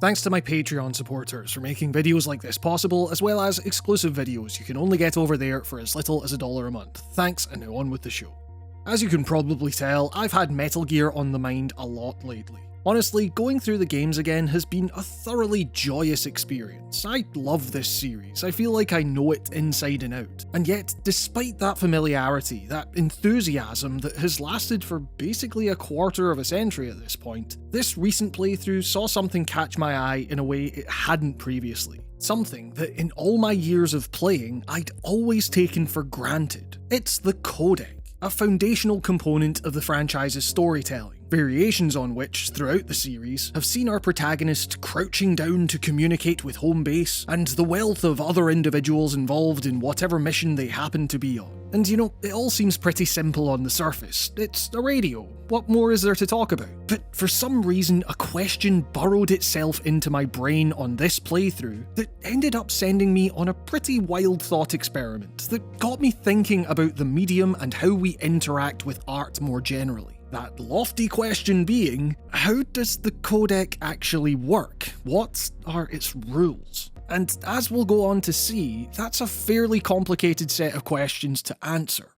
Thanks to my Patreon supporters for making videos like this possible, as well as exclusive videos you can only get over there for as little as $1 a month. Thanks, and now on with the show. As you can probably tell, I've had Metal Gear on the mind a lot lately. Honestly, going through the games again has been a thoroughly joyous experience. I love this series, I feel like I know it inside and out. And yet, despite that familiarity, that enthusiasm that has lasted for basically a quarter of a century at this point, this recent playthrough saw something catch my eye in a way it hadn't previously. Something that in all my years of playing, I'd always taken for granted. It's the Codec, a foundational component of the franchise's storytelling. Variations on which, throughout the series, have seen our protagonist crouching down to communicate with home base, and the wealth of other individuals involved in whatever mission they happen to be on. And you know, it all seems pretty simple on the surface. It's a radio. What more is there to talk about? But for some reason, a question burrowed itself into my brain on this playthrough that ended up sending me on a pretty wild thought experiment that got me thinking about the medium and how we interact with art more generally. That lofty question being, how does the codec actually work? What are its rules? And as we'll go on to see, that's a fairly complicated set of questions to answer.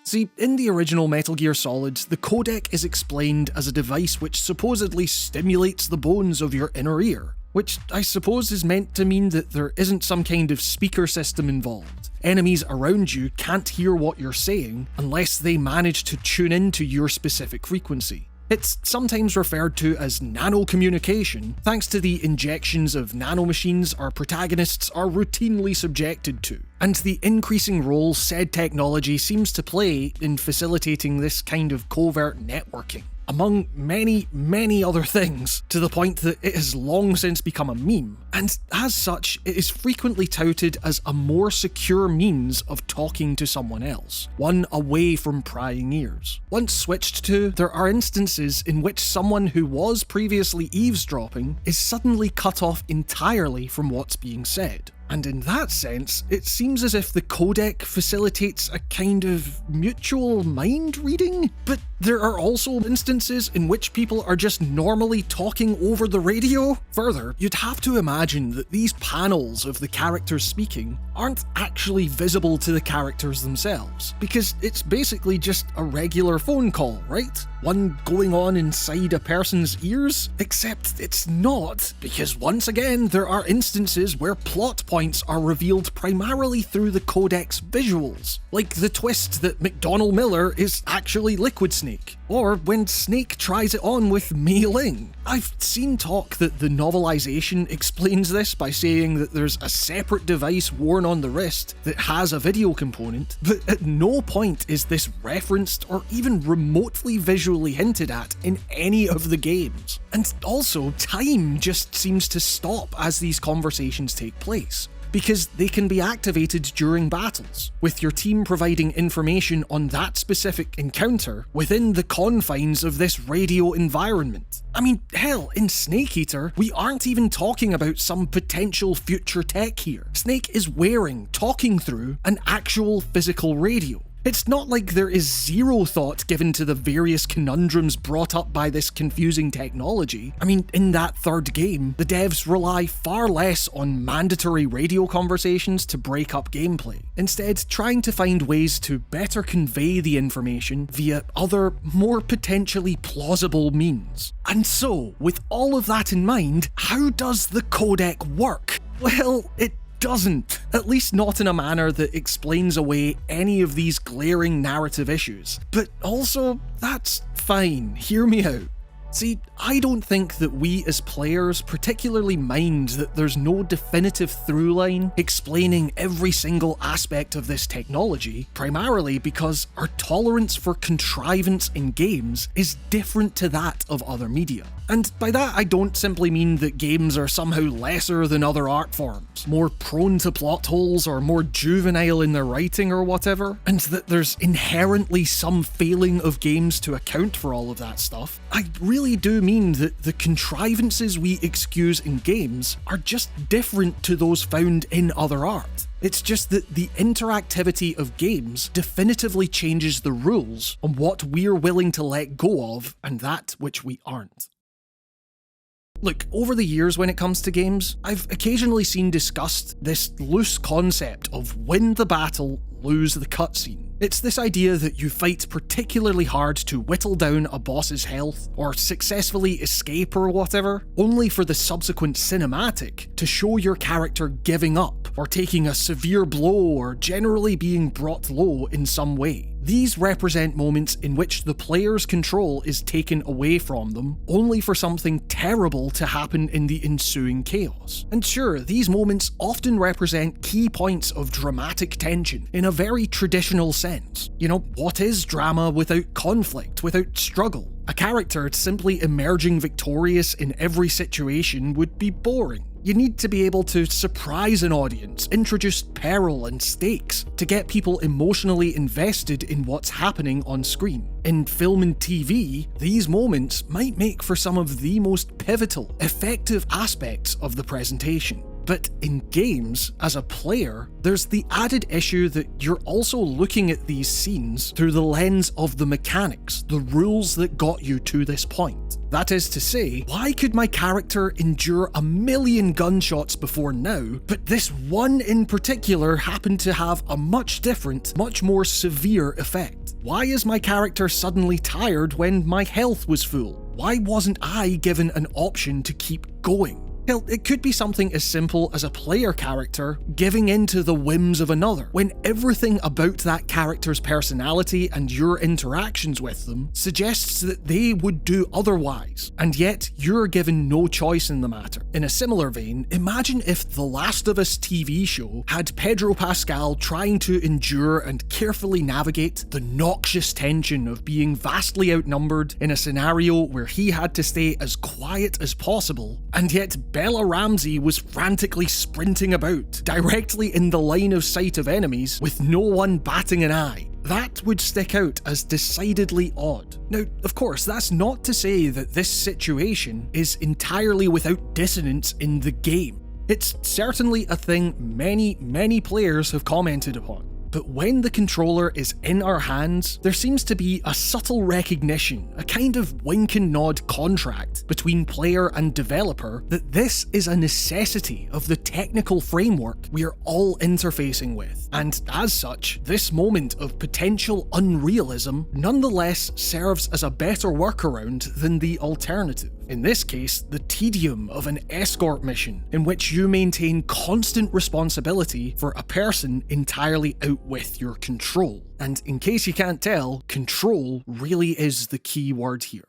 See, in the original Metal Gear Solid, the codec is explained as a device which supposedly stimulates the bones of your inner ear, which I suppose is meant to mean that there isn't some kind of speaker system involved. Enemies around you can't hear what you're saying unless they manage to tune into your specific frequency. It's sometimes referred to as nano-communication, thanks to the injections of nanomachines our protagonists are routinely subjected to, and the increasing role said technology seems to play in facilitating this kind of covert networking. Among many, many other things, to the point that it has long since become a meme, and as such, it is frequently touted as a more secure means of talking to someone else, one away from prying ears. Once switched to, there are instances in which someone who was previously eavesdropping is suddenly cut off entirely from what's being said. And in that sense, it seems as if the codec facilitates a kind of mutual mind reading. But there are also instances in which people are just normally talking over the radio. Further, you'd have to imagine that these panels of the characters speaking aren't actually visible to the characters themselves, because it's basically just a regular phone call, right? One going on inside a person's ears? Except it's not, because once again, there are instances where plot points are revealed primarily through the codec's visuals, like the twist that McDonnell Miller is actually Liquid Snake, or when Snake tries it on with Mei Ling. I've seen talk that the novelization explains this by saying that there's a separate device worn on the wrist that has a video component, but at no point is this referenced or even remotely visually hinted at in any of the games. And also, time just seems to stop as these conversations take place, because they can be activated during battles, with your team providing information on that specific encounter within the confines of this radio environment. I mean, hell, in Snake Eater, we aren't even talking about some potential future tech here. Snake is talking through an actual physical radio. It's not like there is zero thought given to the various conundrums brought up by this confusing technology. I mean, in that third game, the devs rely far less on mandatory radio conversations to break up gameplay, instead trying to find ways to better convey the information via other, more potentially plausible means. And so, with all of that in mind, how does the codec work? Well, it doesn't, at least not in a manner that explains away any of these glaring narrative issues. But also, that's fine, hear me out. See, I don't think that we as players particularly mind that there's no definitive through line explaining every single aspect of this technology, primarily because our tolerance for contrivance in games is different to that of other media. And by that I don't simply mean that games are somehow lesser than other art forms, more prone to plot holes or more juvenile in their writing or whatever, and that there's inherently some failing of games to account for all of that stuff. I really do mean that the contrivances we excuse in games are just different to those found in other art. It's just that the interactivity of games definitively changes the rules on what we're willing to let go of and that which we aren't. Look, over the years when it comes to games, I've occasionally seen discussed this loose concept of win the battle, lose the cutscene. It's this idea that you fight particularly hard to whittle down a boss's health, or successfully escape or whatever, only for the subsequent cinematic to show your character giving up, or taking a severe blow, or generally being brought low in some way. These represent moments in which the player's control is taken away from them, only for something terrible to happen in the ensuing chaos. And sure, these moments often represent key points of dramatic tension in a very traditional sense. You know, what is drama without conflict, without struggle? A character simply emerging victorious in every situation would be boring. You need to be able to surprise an audience, introduce peril and stakes to get people emotionally invested in what's happening on screen. In film and TV, these moments might make for some of the most pivotal, effective aspects of the presentation. But in games, as a player, there's the added issue that you're also looking at these scenes through the lens of the mechanics, the rules that got you to this point. That is to say, why could my character endure a million gunshots before now, but this one in particular happened to have a much different, much more severe effect? Why is my character suddenly tired when my health was full? Why wasn't I given an option to keep going? Hell, it could be something as simple as a player character giving in to the whims of another, when everything about that character's personality and your interactions with them suggests that they would do otherwise, and yet you're given no choice in the matter. In a similar vein, imagine if The Last of Us TV show had Pedro Pascal trying to endure and carefully navigate the noxious tension of being vastly outnumbered in a scenario where he had to stay as quiet as possible, and yet Bella Ramsey was frantically sprinting about, directly in the line of sight of enemies, with no one batting an eye. That would stick out as decidedly odd. Now, of course, that's not to say that this situation is entirely without dissonance in the game. It's certainly a thing many players have commented upon. But when the controller is in our hands, there seems to be a subtle recognition, a kind of wink and nod contract between player and developer that this is a necessity of the technical framework we are all interfacing with. And as such, this moment of potential unrealism nonetheless serves as a better workaround than the alternative. In this case, the tedium of an escort mission in which you maintain constant responsibility for a person entirely out with your control. And in case you can't tell, control really is the key word here.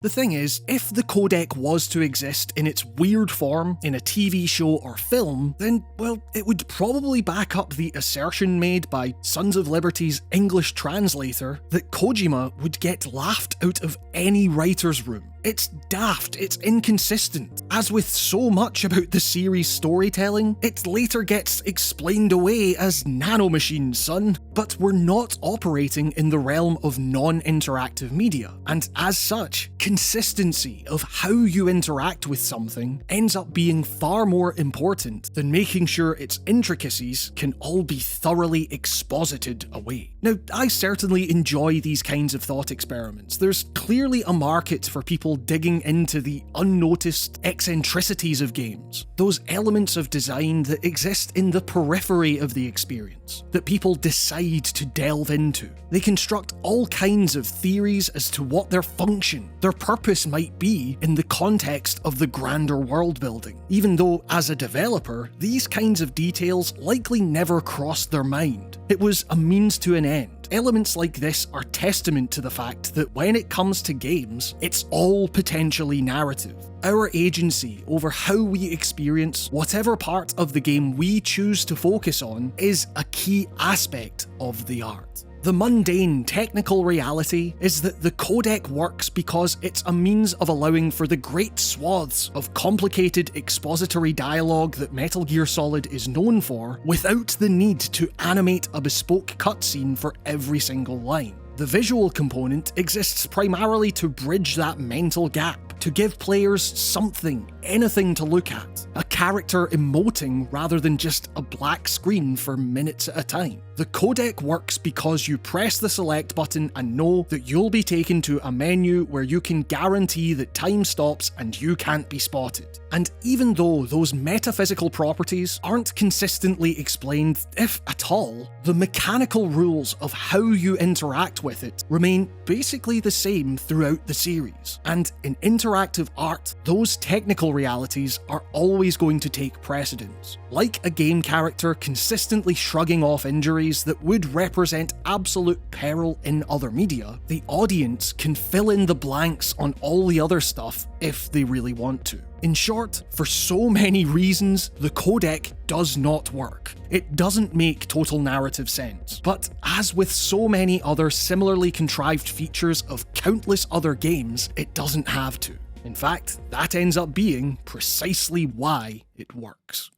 The thing is, if the codec was to exist in its weird form in a TV show or film, then, well, it would probably back up the assertion made by Sons of Liberty's English translator that Kojima would get laughed out of any writer's room. It's daft, it's inconsistent. As with so much about the series' storytelling, it later gets explained away as nanomachines, son. But we're not operating in the realm of non-interactive media, and as such, consistency of how you interact with something ends up being far more important than making sure its intricacies can all be thoroughly exposited away. Now, I certainly enjoy these kinds of thought experiments. There's clearly a market for people digging into the unnoticed eccentricities of games, those elements of design that exist in the periphery of the experience, that people decide to delve into. They construct all kinds of theories as to what their function, their purpose might be in the context of the grander world building, even though, as a developer, these kinds of details likely never crossed their mind. It was a means to an end. Elements like this are testament to the fact that when it comes to games, it's all potentially narrative. Our agency over how we experience whatever part of the game we choose to focus on is a key aspect of the art. The mundane technical reality is that the codec works because it's a means of allowing for the great swaths of complicated expository dialogue that Metal Gear Solid is known for, without the need to animate a bespoke cutscene for every single line. The visual component exists primarily to bridge that mental gap, to give players something, anything to look at, a character emoting rather than just a black screen for minutes at a time. The codec works because you press the select button and know that you'll be taken to a menu where you can guarantee that time stops and you can't be spotted. And even though those metaphysical properties aren't consistently explained, if at all, the mechanical rules of how you interact with it remain basically the same throughout the series. And in interactive art, those technical realities are always going to take precedence. Like a game character consistently shrugging off injuries that would represent absolute peril in other media, the audience can fill in the blanks on all the other stuff if they really want to. In short, for so many reasons, the codec does not work. It doesn't make total narrative sense. But as with so many other similarly contrived features of countless other games, it doesn't have to. In fact, that ends up being precisely why it works.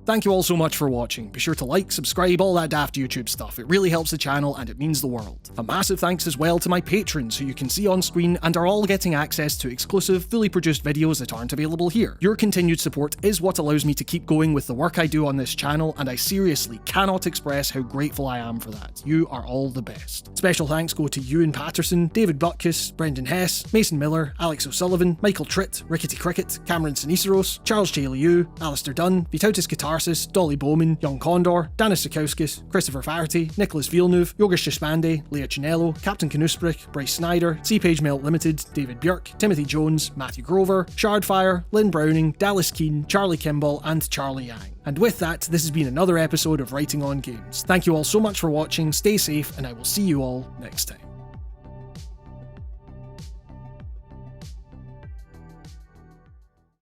Thank you all so much for watching. Be sure to like, subscribe, all that daft YouTube stuff. It really helps the channel and it means the world. A massive thanks as well to my patrons who you can see on screen and are all getting access to exclusive, fully produced videos that aren't available here. Your continued support is what allows me to keep going with the work I do on this channel, and I seriously cannot express how grateful I am for that. You are all the best. Special thanks go to Ewan Patterson, David Butkus, Brendan Hess, Mason Miller, Alex O'Sullivan, Michael Tritt, Rickety Cricket, Cameron Siniseros, Charles J. Liu, Alistair Dunn, Vitautis Guitar, Dolly Bowman, Young Condor, Danis Sikauskis, Christopher Faherty, Nicholas Villeneuve, Yogesh Deshpande, Leah Chinello, Captain Canusprick, Bryce Snyder, Seapage Melt Limited, David Björk, Timothy Jones, Matthew Grover, Shardfire, Lynn Browning, Dallas Keane, Charlie Kimball, and Charlie Yang. And with that, this has been another episode of Writing on Games. Thank you all so much for watching, stay safe, and I will see you all next time.